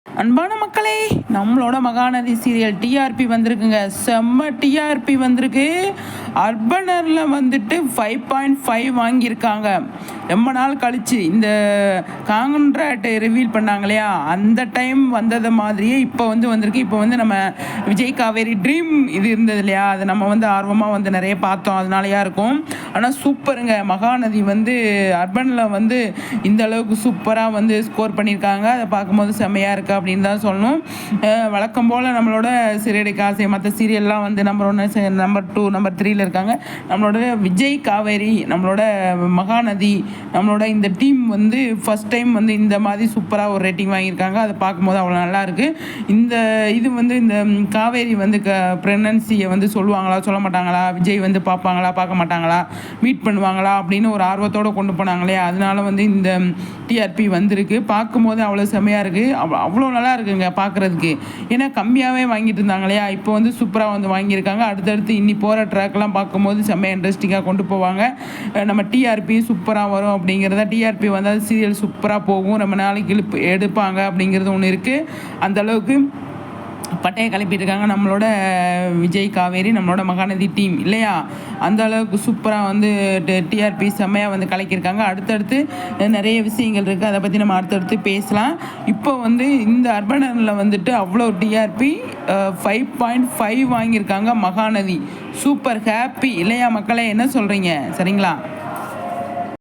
அன்பான மக்களே, நம்மளோட மகாநதி சீரியல் டிஆர்பி வந்திருக்குங்க. செம்ம டிஆர்பி வந்திருக்கு. அர்பனரில் வந்துட்டு 5.5 வாங்கியிருக்காங்க. ரொம்ப நாள் கழித்து இந்த கான்ட்ராக்ட் ரிவீல் பண்ணாங்க இல்லையா, அந்த டைம் வந்தது மாதிரியே இப்போ வந்திருக்கு. இப்போ நம்ம விஜய் காவேரி ட்ரீம் இது இருந்தது இல்லையா, அதை நம்ம ஆர்வமாக நிறைய பார்த்தோம். அதனாலயா இருக்கும். ஆனால் சூப்பருங்க. மகாநதி அர்பனில் இந்த அளவுக்கு சூப்பராக ஸ்கோர் பண்ணியிருக்காங்க. அதை பார்க்கும்போது செம்மையாக இருக்குது அப்படின்னு தான் சொல்லணும். வழக்கம் போல் நம்மளோட சிறையடை காசை மற்ற சீரியல்லாம் நம்பர் 1, நம்பர் 2, நம்பர் 3 இருக்காங்க. நம்மளோட விஜய் காவேரி, நம்மளோட மகாநதி, நம்மளோட இந்த டீம் ஃபஸ்ட் டைம் இந்த மாதிரி சூப்பராக ஒரு ரேட்டிங் வாங்கியிருக்காங்க. அதை பார்க்கும்போது அவ்வளோ நல்லா இருக்குது. இந்த இது இந்த காவேரி ப்ரெக்னன்சியை சொல்லுவாங்களா சொல்ல மாட்டாங்களா, விஜய் பார்ப்பாங்களா பார்க்க மாட்டாங்களா, மீட் பண்ணுவாங்களா அப்படின்னு ஒரு ஆர்வத்தோடு கொண்டு போனாங்களே, அதனால இந்த டிஆர்பி வந்திருக்கு. பார்க்கும்போது அவ்வளோ செம்மையாக இருக்குது. அவ்வளோ நல்லா இருக்குங்க பார்க்குறதுக்கு. ஏன்னா கம்மியாகவே வாங்கிட்டு இருந்தாங்க இல்லையா, இப்போ சூப்பராக வாங்கியிருக்காங்க. அடுத்தடுத்து இன்னி போகிற ட்ராக்லாம் பார்க்கும்போது செம்மையாக இன்ட்ரெஸ்டிங்காக கொண்டு போவாங்க. நம்ம டிஆர்பி சூப்பராக வரும் அப்படிங்கிறத, டிஆர்பி வந்தால் சீரியல் சூப்பராக போகும், ரொம்ப நாளைக்கு எடுப்பாங்க அப்படிங்கிறது ஒன்று இருக்குது. அந்தளவுக்கு பட்டையை கிளப்பிட்டு இருக்காங்க நம்மளோட விஜய் காவேரி, நம்மளோட மகாநதி டீம் இல்லையா. அந்த அளவுக்கு சூப்பராக டிஆர்பி செம்மையாக கலக்கியிருக்காங்க. அடுத்தடுத்து நிறைய விஷயங்கள் இருக்குது, அதை பற்றி நம்ம அடுத்தடுத்து பேசலாம். இப்போ இந்த அர்பனரில் அவ்வளோ டிஆர்பி 5.5 வாங்கியிருக்காங்க மகாநதி. சூப்பர் ஹாப்பி இல்லையா மக்களே, என்ன சொல்கிறீங்க? சரிங்களா?